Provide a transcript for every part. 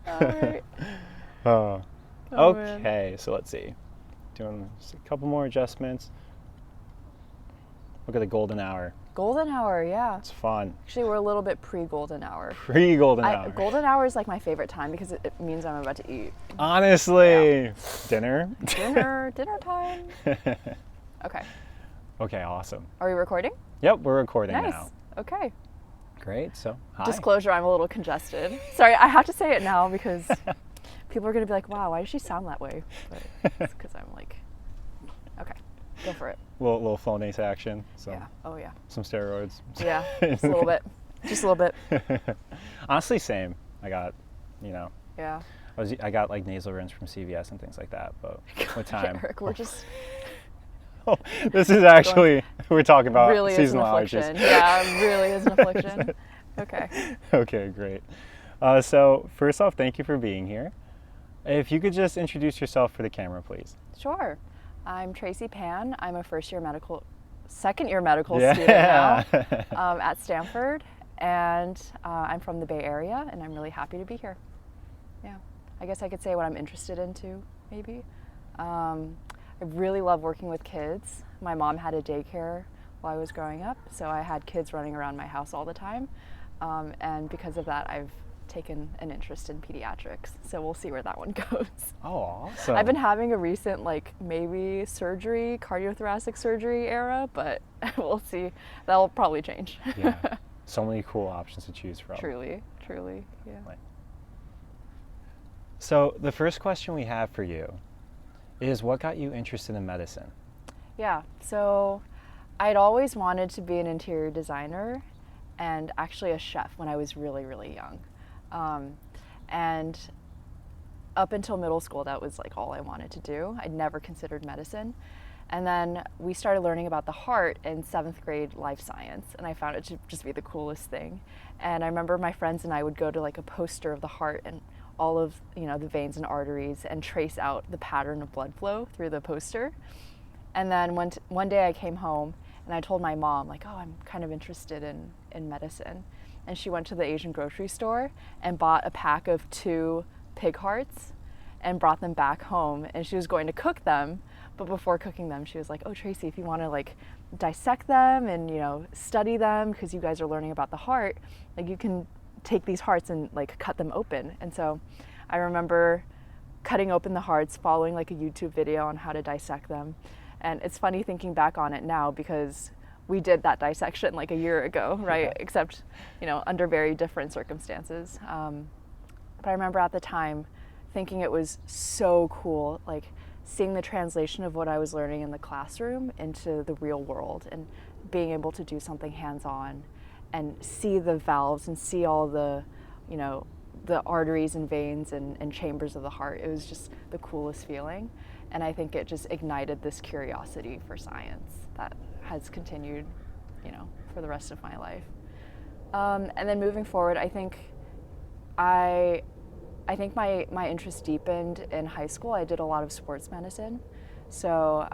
All right. Oh, Oh, man. okay, so let's see. Doing just a couple more adjustments. Look at the golden hour. Golden hour, yeah. It's fun. Actually, we're a little bit pre-golden hour. Pre-golden hour. Golden hour is like my favorite time because it means I'm about to eat. Honestly. Yeah. Dinner? Dinner time. Okay. Okay, awesome. Are we recording? Yep, we're recording Nice. now. Okay. Great, so hi. Disclosure, I'm a little congested. Sorry, I have to say it now because people are going to be like, wow, why does she sound that way? But it's because I'm like, okay, go for it. Little phonase action. So Yeah. Oh, yeah. some steroids. Yeah, just a little bit. Just a little bit. Honestly, same. I got, Yeah. I got like nasal rinse from CVS and things like that, but with time. Eric, we're just This is actually, we're talking about really is an seasonal affliction. allergies. Yeah, it really is an affliction. Okay. Okay, great. So first off, thank you for being here. If you could just introduce yourself for the camera, please. Sure. I'm Tracy Pan. I'm a second year medical Yeah. student now at Stanford, and I'm from the Bay Area, and I'm really happy to be here. Yeah. I guess I could say what I'm interested in too, maybe. I really love working with kids. My mom had a daycare while I was growing up, so I had kids running around my house all the time. And because of that, I've taken an interest in pediatrics. So we'll see where that one goes. Oh, awesome. I've been having a recent, maybe surgery, cardiothoracic surgery era, but we'll see. That'll probably change. Yeah. So many cool options to choose from. Truly, yeah. So the first question we have for you is, what got you interested in medicine? Yeah, so I'd always wanted to be an interior designer and actually a chef when I was really, really young. And up until middle school, that was like all I wanted to do. I'd never considered medicine. And then we started learning about the heart in 7th grade life science, and I found it to just be the coolest thing. And I remember my friends and I would go to like a poster of the heart and all of the veins and arteries and trace out the pattern of blood flow through the poster. And then one day I came home and I told my mom, like, oh, I'm kind of interested in medicine. And she went to the Asian grocery store and bought a pack of 2 pig hearts and brought them back home, and she was going to cook them. But before cooking them, she was like, oh, Tracy, if you want to like dissect them and study them, because you guys are learning about the heart, like you can take these hearts and like cut them open. And so I remember cutting open the hearts, following like a YouTube video on how to dissect them. And it's funny thinking back on it now because we did that dissection like a year ago, right? Yeah. Except, under very different circumstances. But I remember at the time thinking it was so cool, like seeing the translation of what I was learning in the classroom into the real world and being able to do something hands-on and see the valves and see all the, the arteries and veins and chambers of the heart. It was just the coolest feeling. And I think it just ignited this curiosity for science that has continued, for the rest of my life. And then moving forward, I think my interest deepened in high school. I did a lot of sports medicine. So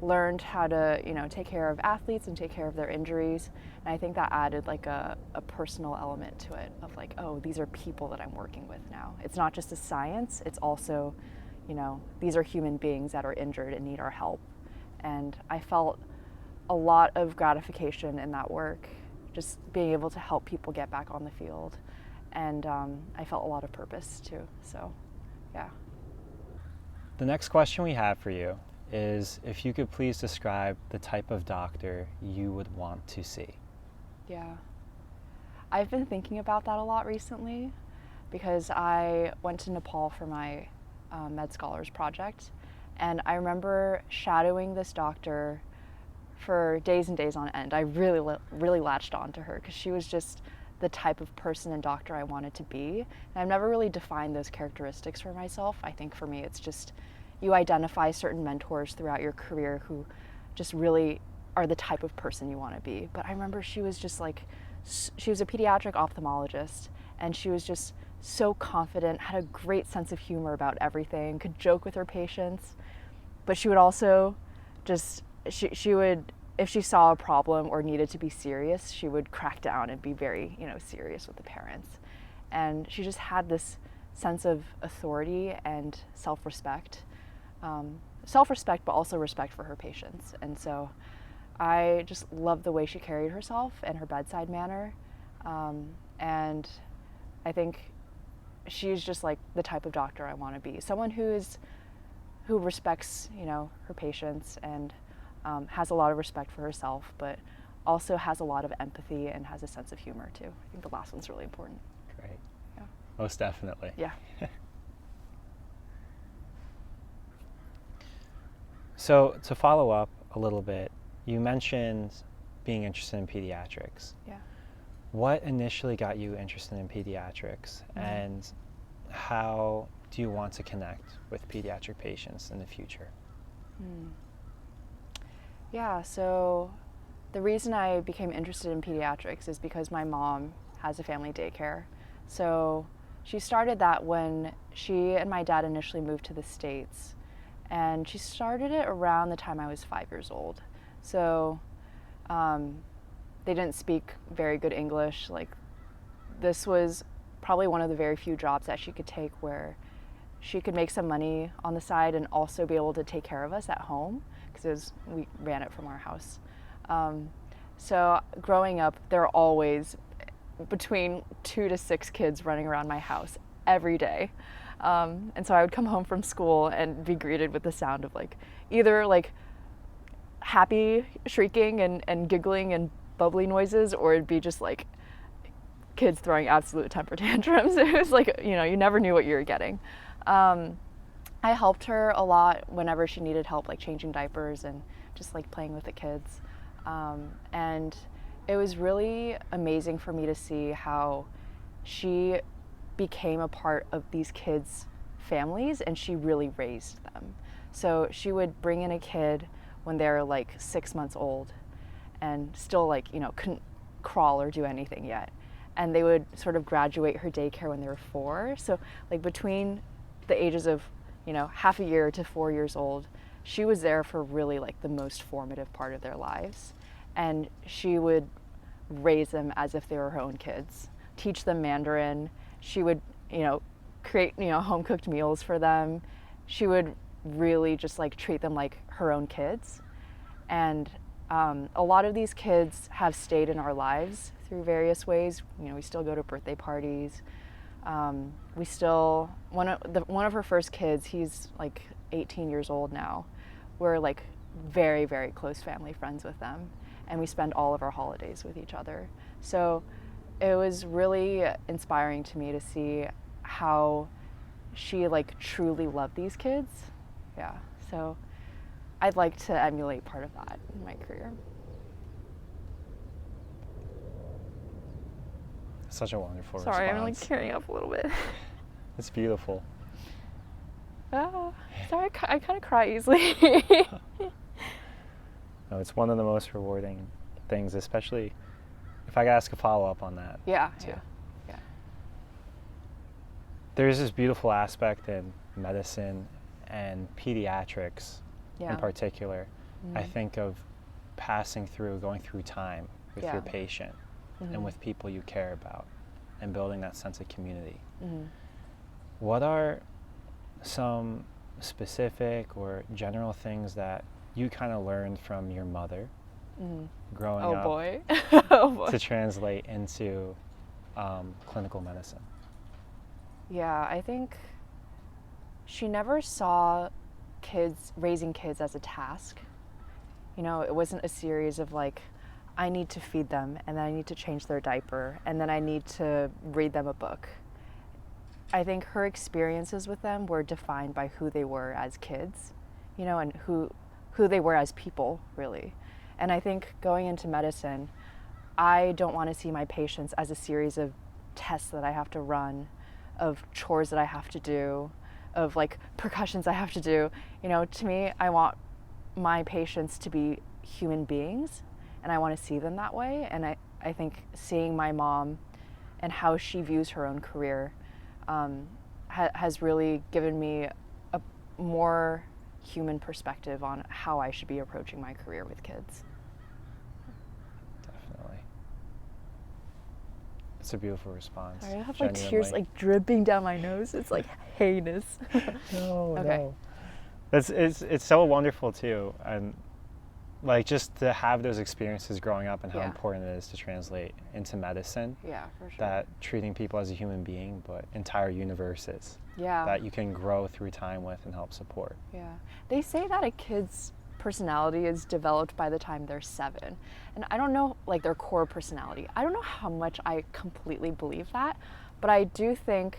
learned how to, take care of athletes and take care of their injuries. And I think that added like a personal element to it of like, oh, these are people that I'm working with now. It's not just a science, it's also, these are human beings that are injured and need our help. And I felt a lot of gratification in that work, just being able to help people get back on the field. And I felt a lot of purpose too, so yeah. The next question we have for you is, if you could please describe the type of doctor you would want to see. Yeah. I've been thinking about that a lot recently because I went to Nepal for my Med Scholars project, and I remember shadowing this doctor for days and days on end. I really latched on to her because she was just the type of person and doctor I wanted to be. And I've never really defined those characteristics for myself. I think for me it's just you identify certain mentors throughout your career who just really are the type of person you want to be. But I remember she was just like, she was a pediatric ophthalmologist, and she was just so confident, had a great sense of humor about everything, could joke with her patients, but she would also just, she would, if she saw a problem or needed to be serious, she would crack down and be very, serious with the parents. And she just had this sense of authority and self-respect. Self-respect, but also respect for her patients. And so I just love the way she carried herself and her bedside manner. And I think she's just like the type of doctor I want to be. Someone who respects, her patients and has a lot of respect for herself, but also has a lot of empathy and has a sense of humor too. I think the last one's really important. Great. Yeah. Most definitely. Yeah. So to follow up a little bit, you mentioned being interested in pediatrics. Yeah. What initially got you interested in pediatrics, and how do you want to connect with pediatric patients in the future? Yeah, so the reason I became interested in pediatrics is because my mom has a family daycare. So she started that when she and my dad initially moved to the States. And she started it around the time I was 5 years old. So they didn't speak very good English. Like, this was probably one of the very few jobs that she could take where she could make some money on the side and also be able to take care of us at home, because we ran it from our house. So growing up, there were always between 2 to 6 kids running around my house every day. And so I would come home from school and be greeted with the sound of either happy shrieking and giggling and bubbly noises, or it'd be just kids throwing absolute temper tantrums. It was you never knew what you were getting. I helped her a lot whenever she needed help, changing diapers and just playing with the kids. And it was really amazing for me to see how she became a part of these kids' families, and she really raised them. So she would bring in a kid when they're 6 months old and still couldn't crawl or do anything yet. And they would sort of graduate her daycare when they were 4. So between the ages of, half a year to 4 years old, she was there for really the most formative part of their lives. And she would raise them as if they were her own kids, teach them Mandarin. She would, create, home-cooked meals for them. She would really just treat them like her own kids. And a lot of these kids have stayed in our lives through various ways. We still go to birthday parties. We still, one of her first kids, he's 18 years old now. We're very, very close family friends with them, and we spend all of our holidays with each other. So it was really inspiring to me to see how she truly loved these kids. Yeah, so I'd like to emulate part of that in my career. Such a wonderful Sorry, response. I'm tearing up a little bit. It's beautiful. Sorry, I kind of cry easily. No, it's one of the most rewarding things, especially if I could ask a follow-up on that. Yeah, too. yeah. There's this beautiful aspect in medicine and pediatrics in particular. I think of going through time with your patient and with people you care about, and building that sense of community. What are some specific or general things that you kind of learned from your mother growing up Oh boy. to translate into clinical medicine? Yeah, I think she never saw raising kids as a task. It wasn't a series of I need to feed them, and then I need to change their diaper, and then I need to read them a book. I think her experiences with them were defined by who they were as kids, and who they were as people, really. And I think going into medicine, I don't want to see my patients as a series of tests that I have to run, of chores that I have to do, of percussions I have to do. To me, I want my patients to be human beings, and I want to see them that way. And I think seeing my mom and how she views her own career has really given me a more human perspective on how I should be approaching my career with kids. Definitely. It's a beautiful response. Sorry, I have genuinely. like tears like dripping down my nose. It's like heinous. No, Okay. no. It's so wonderful too, and like just to have those experiences growing up and how important it is to translate into medicine. Yeah, for sure. That treating people as a human being, but entire universes. Yeah. That you can grow through time with and help support. Yeah. They say that a kid's personality is developed by the time they're 7. And I don't know, like, their core personality. I don't know how much I completely believe that, but I do think,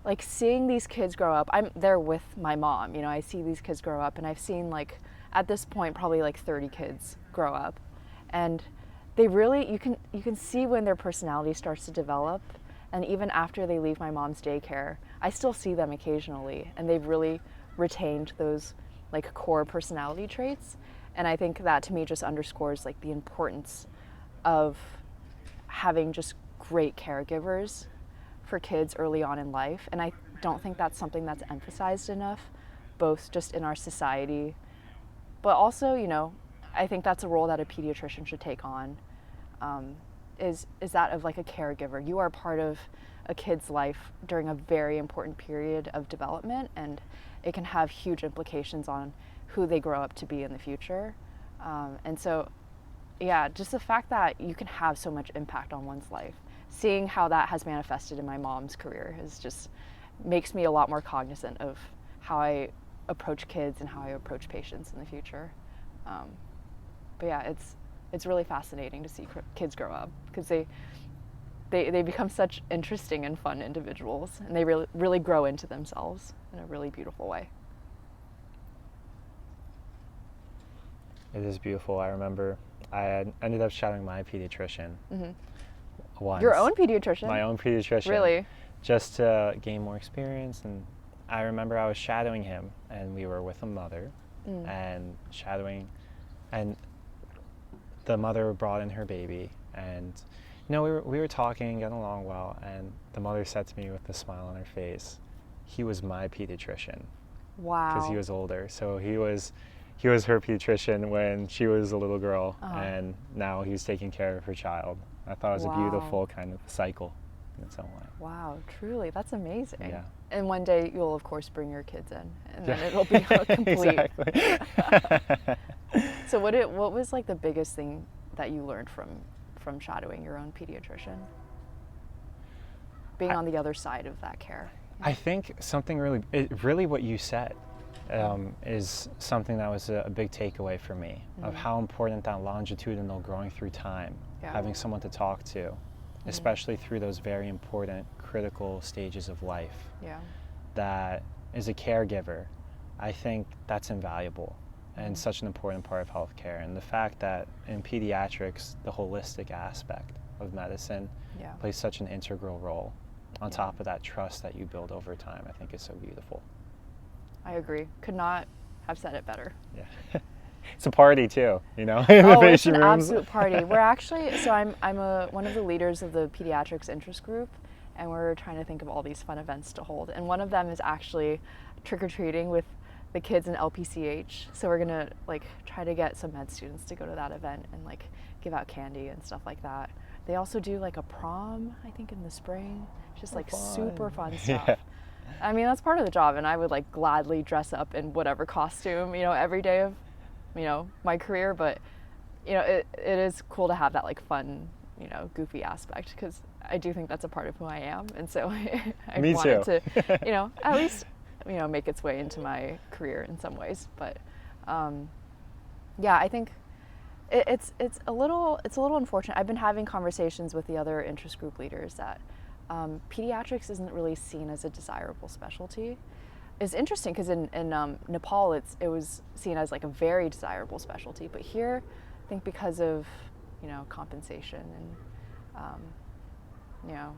like, seeing these kids grow up, I'm there with my mom, you know, I see these kids grow up, and I've seen, like, at this point, probably like 30 kids grow up. And they really, you can see when their personality starts to develop. And even after they leave my mom's daycare, I still see them occasionally, and they've really retained those like core personality traits. And I think that to me just underscores like the importance of having just great caregivers for kids early on in life. And I don't think that's something that's emphasized enough, both just in our society, but also, you know, I think that's a role that a pediatrician should take on, is that of like a caregiver. You are part of a kid's life during a very important period of development, and it can have huge implications on who they grow up to be in the future. And so, yeah, just the fact that you can have so much impact on one's life, seeing how that has manifested in my mom's career is just makes me a lot more cognizant of how I approach kids and how I approach patients in the future. But yeah, it's really fascinating to see kids grow up, because they become such interesting and fun individuals, and they really grow into themselves in a really beautiful way. It is beautiful. I remember I had ended up shadowing my pediatrician once. Your own pediatrician? My own pediatrician. Really? Just to gain more experience. And I remember I was shadowing him, and we were with a mother and shadowing, and the mother brought in her baby, and you know, we were talking, getting along well, and the mother said to me with a smile on her face, he was my pediatrician. Wow. Because he was older. So he was her pediatrician when she was a little girl, and now he was taking care of her child. I thought it was a beautiful kind of cycle in its own way. Wow, truly, that's amazing. Yeah. And one day you'll of course bring your kids in, and then it'll be a complete. Exactly. So what was like the biggest thing that you learned from shadowing your own pediatrician? Being on the other side of that care. I think something really what you said is something that was a big takeaway for me, of how important that longitudinal growing through time, having someone to talk to, especially through those very important critical stages of life. Yeah. That as a caregiver, I think that's invaluable and such an important part of healthcare. And the fact that in pediatrics, the holistic aspect of medicine plays such an integral role on top of that trust that you build over time, I think is so beautiful. I agree. Could not have said it better. Yeah. It's a party too, you know. Oh, it's an absolute party. We're actually, so I'm one of the leaders of the Pediatrics interest group, and we're trying to think of all these fun events to hold. And one of them is actually trick-or-treating with the kids in LPCH. So we're gonna like try to get some med students to go to that event and like give out candy and stuff like that. They also do like a prom, I think, in the spring. Just like super fun stuff. Yeah. I mean, that's part of the job, and I would like gladly dress up in whatever costume, you know, every day of, you know, my career. But, you know, it is cool to have that like fun, you know, goofy aspect, because I do think that's a part of who I am. And so I wanted to, you know, at least, you know, make its way into my career in some ways. But yeah, I think it's a little unfortunate. I've been having conversations with the other interest group leaders that pediatrics isn't really seen as a desirable specialty. It's interesting because in Nepal it was seen as like a very desirable specialty, but here I think because of, you know, compensation and you know,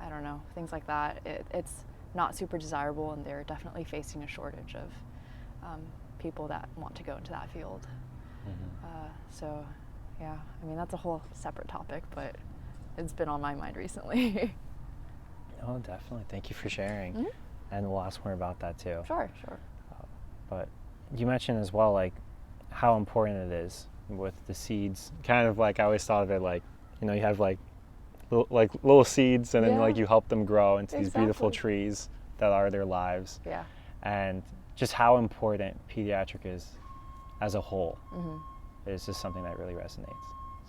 I don't know, things like that, it's not super desirable, and they're definitely facing a shortage of people that want to go into that field. So yeah, I mean, that's a whole separate topic, but it's been on my mind recently. Oh, definitely. Thank you for sharing. And we'll ask more about that too. Sure. But you mentioned as well, like, how important it is with the seeds. Kind of like, I always thought of it like, you know, you have like little seeds, and then like you help them grow into these beautiful Exactly. trees that are their lives. Yeah. And just how important pediatric is as a whole is just something that really resonates.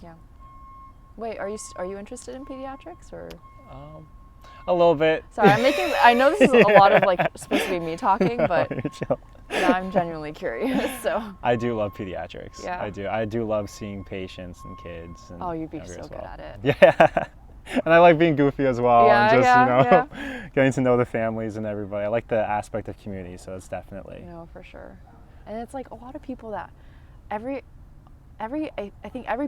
Yeah. Wait, are you interested in pediatrics or? A little bit. Sorry, I know this is a lot of like supposed to be me talking, but You're chill. I'm genuinely curious. So. I do love pediatrics. Yeah. I do. I do love seeing patients and kids. And Oh, you'd be younger so as good well. at it. Yeah. And I like being goofy as well, Yeah, and just yeah. getting to know the families and everybody. I like the aspect of community, so it's definitely. No, for sure. And it's like a lot of people that I think every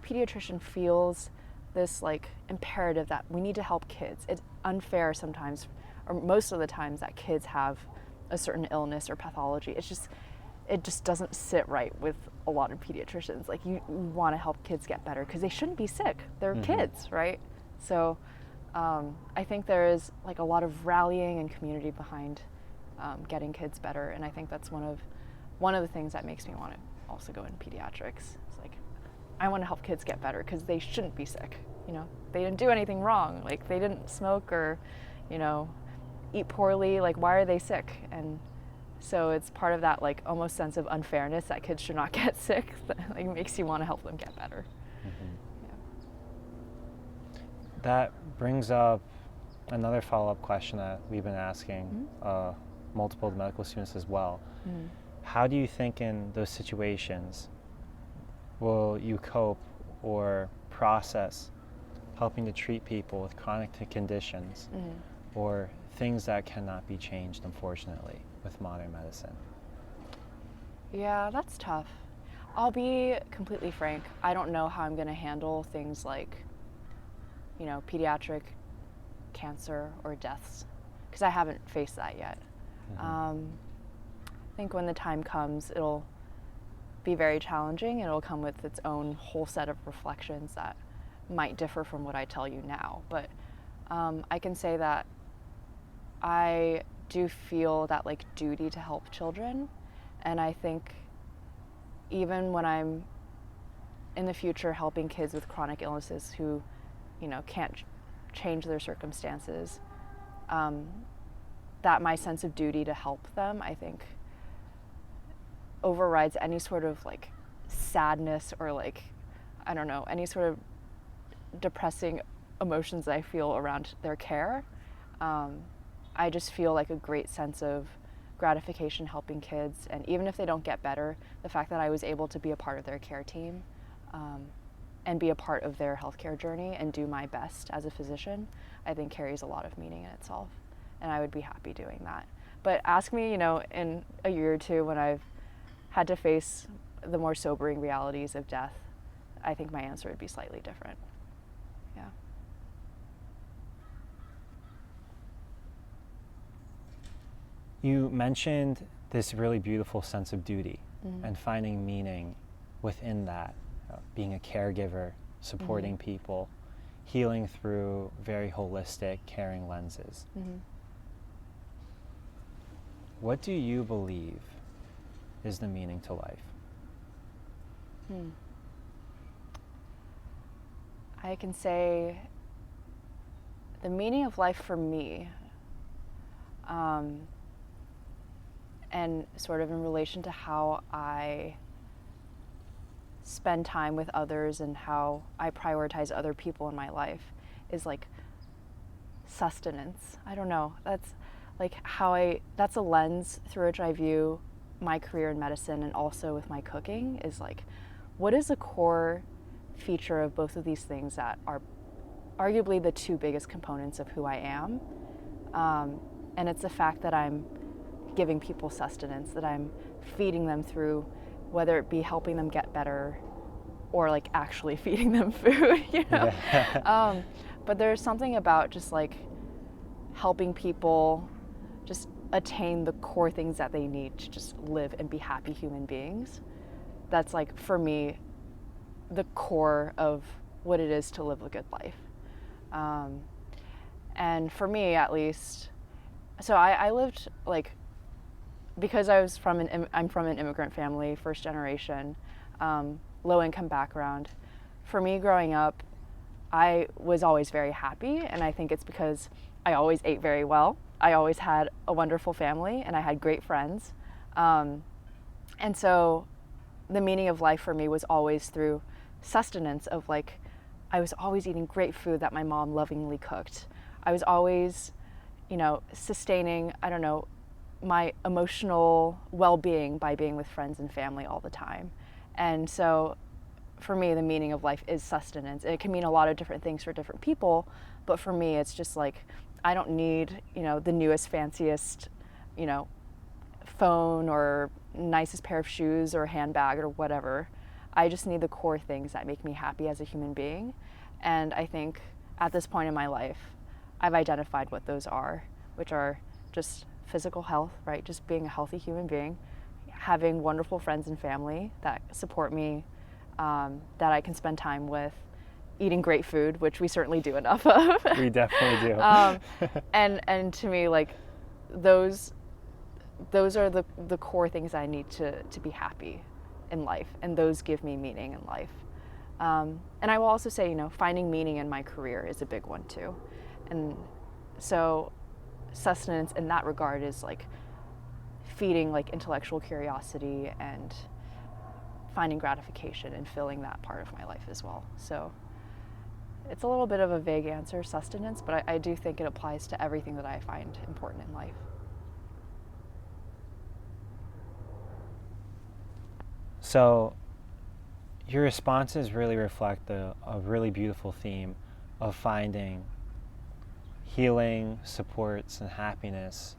pediatrician feels this like imperative that we need to help kids. It's unfair sometimes, or most of the times, that kids have a certain illness or pathology. It just doesn't sit right with a lot of pediatricians. Like you want to help kids get better because they shouldn't be sick. They're kids, right? So I think there is like a lot of rallying and community behind getting kids better, and I think that's one of the things that makes me want to also go in pediatrics. It's like I want to help kids get better because they shouldn't be sick. You know, they didn't do anything wrong. Like they didn't smoke or, you know, eat poorly. Like why are they sick? And so it's part of that like almost sense of unfairness that kids should not get sick that like makes you want to help them get better. That brings up another follow-up question that we've been asking multiple medical students as well. How do you think in those situations will you cope or process helping to treat people with chronic conditions or things that cannot be changed, unfortunately, with modern medicine? Yeah, that's tough. I'll be completely frank. I don't know how I'm going to handle things like, you know, pediatric cancer or deaths, because I haven't faced that yet. I think when the time comes, it'll be very challenging, and it'll come with its own whole set of reflections that might differ from what I tell you now. But I can say that I do feel that like duty to help children, and I think even when I'm in the future helping kids with chronic illnesses who, you know, can't change their circumstances, that my sense of duty to help them, I think, overrides any sort of like sadness or like, I don't know, any sort of depressing emotions that I feel around their care. I just feel like a great sense of gratification helping kids, and even if they don't get better, the fact that I was able to be a part of their care team and be a part of their healthcare journey and do my best as a physician, I think carries a lot of meaning in itself, and I would be happy doing that. But ask me, you know, in a year or two when I've had to face the more sobering realities of death, I think my answer would be slightly different. Yeah. You mentioned this really beautiful sense of duty and finding meaning within that, being a caregiver, supporting people, healing through very holistic, caring lenses. What do you believe is the meaning to life? I can say the meaning of life for me, and sort of in relation to how I spend time with others and how I prioritize other people in my life, is like sustenance. I don't know. That's like that's a lens through which I view my career in medicine, and also with my cooking, is like, what is a core feature of both of these things that are arguably the two biggest components of who I am? And it's the fact that I'm giving people sustenance, that I'm feeding them through, whether it be helping them get better or like actually feeding them food, you know? Yeah. But there's something about just like helping people just attain the core things that they need to just live and be happy human beings. That's like, for me, the core of what it is to live a good life. And for me, at least, so I lived like, because I'm from an immigrant family, first generation, low income background. For me growing up, I was always very happy, and I think it's because I always ate very well. I always had a wonderful family, and I had great friends. And so the meaning of life for me was always through sustenance of like, I was always eating great food that my mom lovingly cooked. I was always, sustaining, my emotional well-being by being with friends and family all the time. And so for me, the meaning of life is sustenance. It can mean a lot of different things for different people, but for me, it's just like, I don't need, the newest, fanciest, phone or nicest pair of shoes or handbag or whatever. I just need the core things that make me happy as a human being. And I think at this point in my life, I've identified what those are, which are just physical health, right? Just being a healthy human being, having wonderful friends and family that support me, that I can spend time with, eating great food, which we certainly do enough of. We definitely do. And to me, like, those are the core things I need to be happy in life, and those give me meaning in life. And I will also say, finding meaning in my career is a big one too. And so sustenance in that regard is like feeding like intellectual curiosity and finding gratification and filling that part of my life as well. So it's a little bit of a vague answer, sustenance, but I do think it applies to everything that I find important in life. So your responses really reflect a really beautiful theme of finding healing, supports, and happiness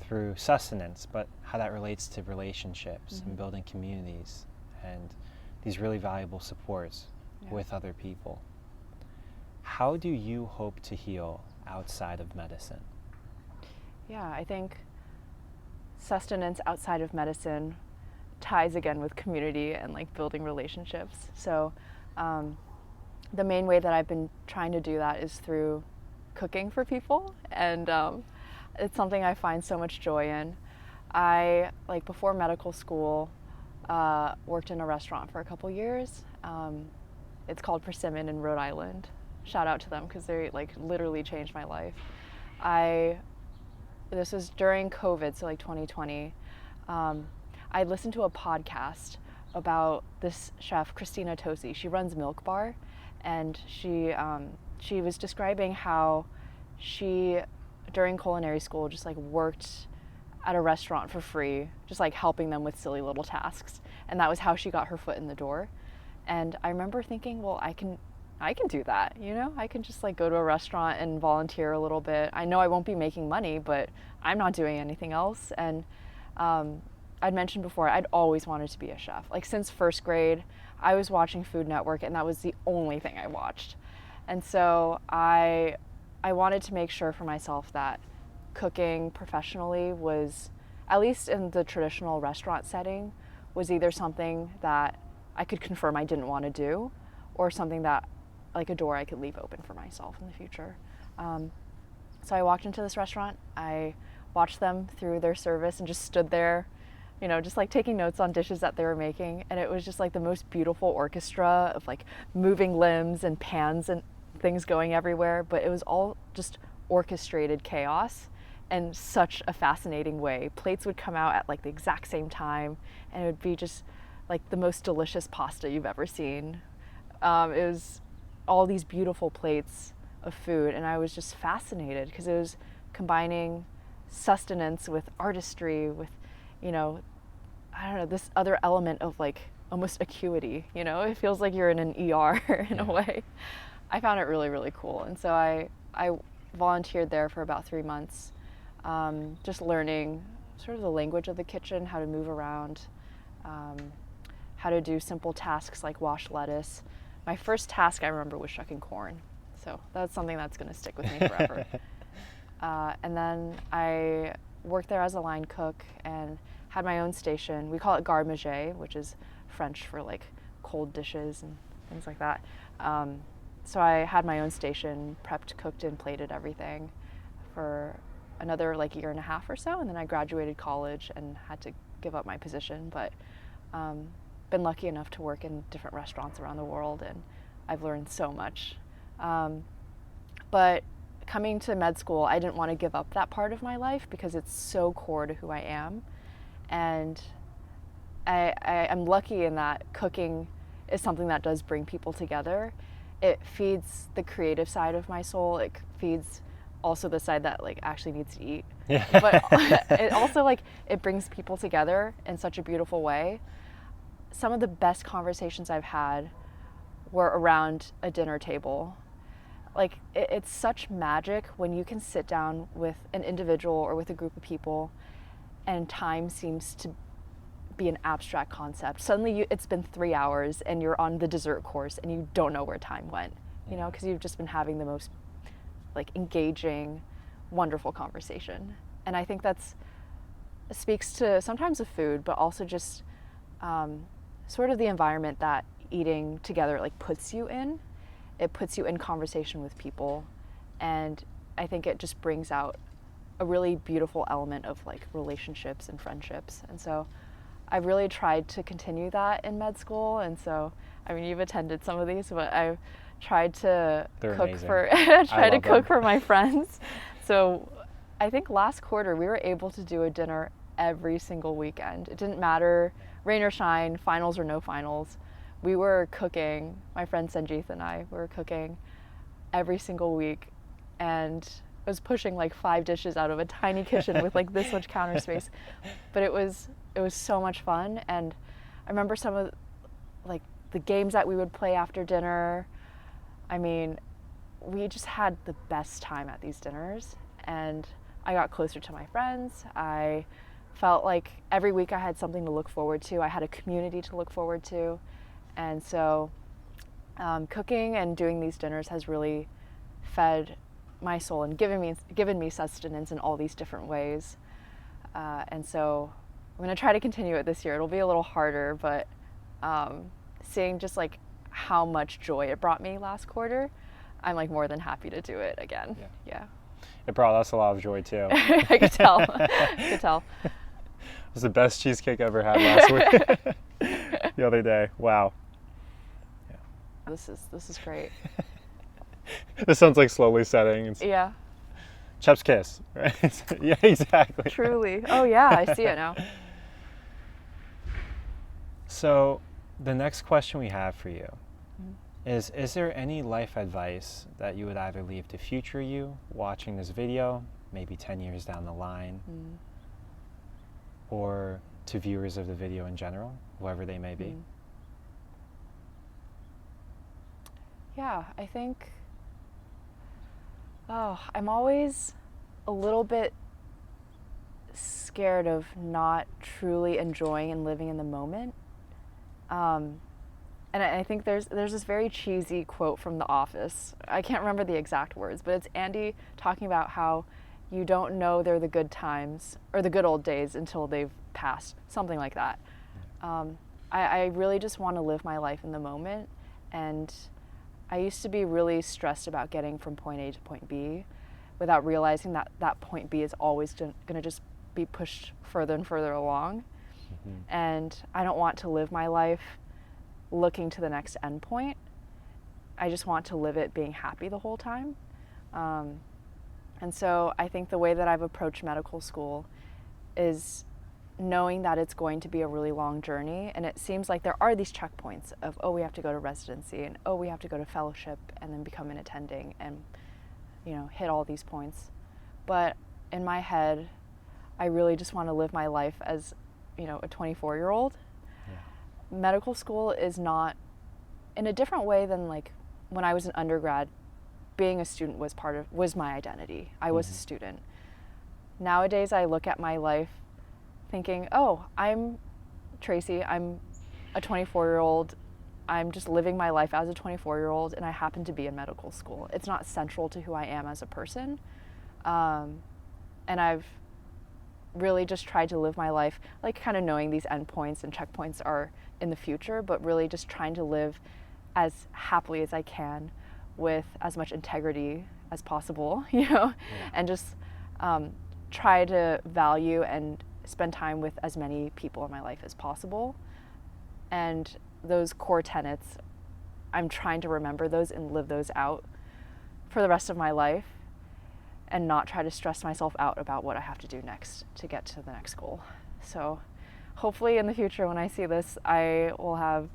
through sustenance, but how that relates to relationships and building communities and these really valuable supports with other people. How do you hope to heal outside of medicine? Yeah, I think sustenance outside of medicine ties again with community and like building relationships. So the main way that I've been trying to do that is through cooking for people, and it's something I find so much joy in. I, like before medical school, worked in a restaurant for a couple years. It's called Persimmon in Rhode Island. Shout out to them because they like literally changed my life. This was during COVID, so like 2020. I listened to a podcast about this chef, Christina Tosi. She runs Milk Bar, and she was describing how she, during culinary school, just like worked at a restaurant for free, just like helping them with silly little tasks. And that was how she got her foot in the door. And I remember thinking, well, I can do that, I can just like go to a restaurant and volunteer a little bit. I know I won't be making money, but I'm not doing anything else. And I'd mentioned before, I'd always wanted to be a chef. Like since first grade, I was watching Food Network, and that was the only thing I watched. And so I wanted to make sure for myself that cooking professionally was, at least in the traditional restaurant setting, was either something that I could confirm I didn't want to do, or something that, like a door I could leave open for myself in the future. So I walked into this restaurant, I watched them through their service and just stood there, just like taking notes on dishes that they were making. And it was just like the most beautiful orchestra of like moving limbs and pans and things going everywhere, but it was all just orchestrated chaos in such a fascinating way. Plates would come out at like the exact same time, and it would be just like the most delicious pasta you've ever seen. It was all these beautiful plates of food, and I was just fascinated because it was combining sustenance with artistry, with, this other element of like almost acuity, it feels like you're in an ER in a way. I found it really, really cool. And so I volunteered there for about 3 months, just learning sort of the language of the kitchen, how to move around, how to do simple tasks like wash lettuce. My first task I remember was shucking corn. So that's something that's going to stick with me forever. And then I worked there as a line cook and had my own station. We call it garde-manger, which is French for like cold dishes and things like that. So I had my own station, prepped, cooked, and plated everything for another like year and a half or so, and then I graduated college and had to give up my position, but been lucky enough to work in different restaurants around the world, and I've learned so much But coming to med school, I didn't want to give up that part of my life because it's so core to who I am. And I'm lucky in that cooking is something that does bring people together. It feeds the creative side of my soul. It feeds also the side that like actually needs to eat. Yeah. But it also like it brings people together in such a beautiful way. Some of the best conversations I've had were around a dinner table. Like it's such magic when you can sit down with an individual or with a group of people and time seems to be an abstract concept. Suddenly it's been 3 hours and you're on the dessert course and you don't know where time went, you know, because you've just been having the most like engaging, wonderful conversation. And I think that's speaks to sometimes of food, but also just sort of the environment that eating together like puts you in. It puts you in conversation with people, and I think it just brings out a really beautiful element of like relationships and friendships. And so I've really tried to continue that in med school. And so, I mean, you've attended some of these, but I've tried to cook for my friends. So I think last quarter we were able to do a dinner every single weekend. It didn't matter, rain or shine, finals or no finals. We were cooking, my friend Sanjeeth and I were cooking every single week, and I was pushing like 5 dishes out of a tiny kitchen with like this much counter space. But it was so much fun. And I remember some of like the games that we would play after dinner. I mean, we just had the best time at these dinners, and I got closer to my friends. I felt like every week I had something to look forward to. I had a community to look forward to. And so cooking and doing these dinners has really fed my soul and given me sustenance in all these different ways. And so I'm going to try to continue it this year. It'll be a little harder, but seeing just like how much joy it brought me last quarter, I'm like more than happy to do it again. Yeah. It brought us a lot of joy too. I could tell. I could tell. It was the best cheesecake I ever had last week. The other day. Wow. This is great. This sounds like slowly setting. Yeah. Chef's kiss, right? Yeah, exactly. Truly. Oh yeah, I see it now. So the next question we have for you is there any life advice that you would either leave to future you watching this video, maybe 10 years down the line, or to viewers of the video in general, whoever they may be? Yeah, I think, I'm always a little bit scared of not truly enjoying and living in the moment. And I think there's this very cheesy quote from The Office. I can't remember the exact words, but it's Andy talking about how you don't know they're the good times or the good old days until they've passed, something like that. I really just want to live my life in the moment, and I used to be really stressed about getting from point A to point B without realizing that that point B is always going to just be pushed further and further along. And I don't want to live my life looking to the next end point. I just want to live it being happy the whole time. And so I think the way that I've approached medical school is knowing that it's going to be a really long journey, and it seems like there are these checkpoints of, oh, we have to go to residency, and oh, we have to go to fellowship and then become an attending and, you know, hit all these points. But in my head, I really just want to live my life as, you know, a 24-year-old. Medical school is not, in a different way than like when I was an undergrad, being a student was my identity. I was a student. Nowadays I look at my life thinking, oh, I'm Tracy, I'm a 24-year-old, I'm just living my life as a 24-year-old, and I happen to be in medical school. It's not central to who I am as a person. And I've really just tried to live my life like kind of knowing these endpoints and checkpoints are in the future, but really just trying to live as happily as I can with as much integrity as possible, you know, and just try to value and spend time with as many people in my life as possible. And those core tenets, I'm trying to remember those and live those out for the rest of my life and not try to stress myself out about what I have to do next to get to the next goal. So hopefully in the future when I see this, I will have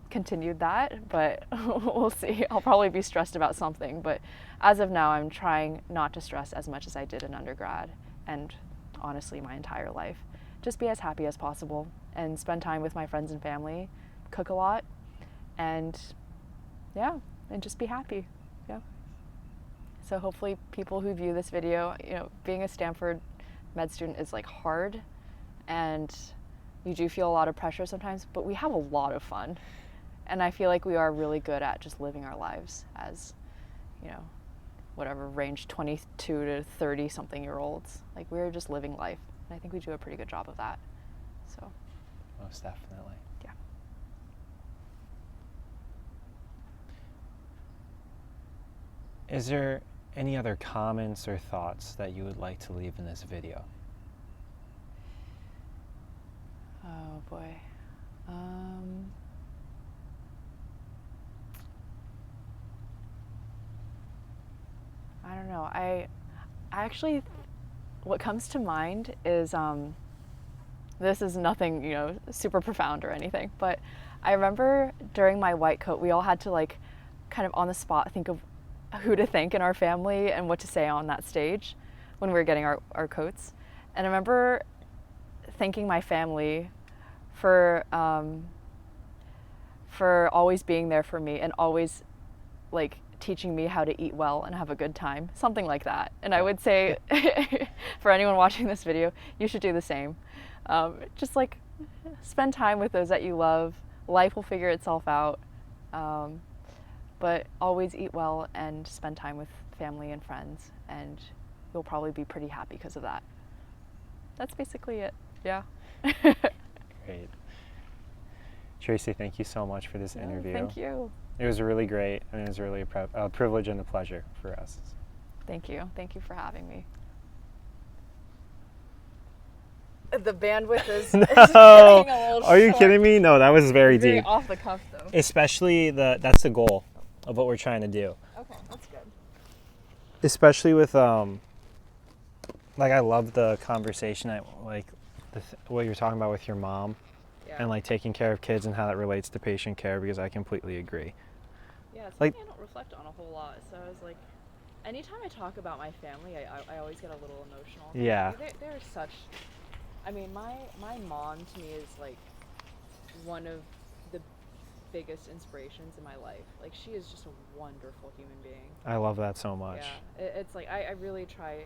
continued that, but we'll see. I'll probably be stressed about something, but as of now, I'm trying not to stress as much as I did in undergrad and honestly my entire life. Just be as happy as possible and spend time with my friends and family, cook a lot, and yeah, and just be happy. Yeah. So hopefully people who view this video, you know, being a Stanford med student is like hard and you do feel a lot of pressure sometimes, but we have a lot of fun. And I feel like we are really good at just living our lives as, you know, whatever range 22 to 30 something year olds. Like we're just living life. And I think we do a pretty good job of that. So. Most definitely. Yeah. Is there any other comments or thoughts that you would like to leave in this video? Oh boy. I don't know. I actually, what comes to mind is, this is nothing, you know, super profound or anything, but I remember during my white coat, we all had to like kind of on the spot think of who to thank in our family and what to say on that stage when we were getting our coats. And I remember thanking my family for always being there for me and always like teaching me how to eat well and have a good time, something like that. And I would say for anyone watching this video, you should do the same. Just like spend time with those that you love. Life will figure itself out. But always eat well and spend time with family and friends, and you'll probably be pretty happy because of that. That's basically it. Yeah. Great. Tracy, thank you so much for this interview. Thank you. It was really great, and it was really a privilege and a pleasure for us. Thank you. Thank you for having me. The bandwidth is No, getting a little are you short. kidding me? No, that was very deep. Off the cuff though. Especially that's the goal of what we're trying to do. Okay, that's good. Especially with like I love the conversation what you're talking about with your mom. Yeah. And like taking care of kids and how that relates to patient care, because I completely agree. Yeah, it's like something I don't reflect on a whole lot. So I was like, anytime I talk about my family, I always get a little emotional. Yeah. They're such, I mean, my mom to me is like one of the biggest inspirations in my life. Like she is just a wonderful human being. I love that so much. Yeah, it's like I really try.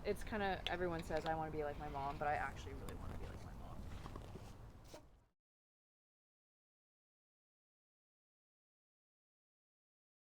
It's kind of, everyone says I want to be like my mom, but I actually really want to be like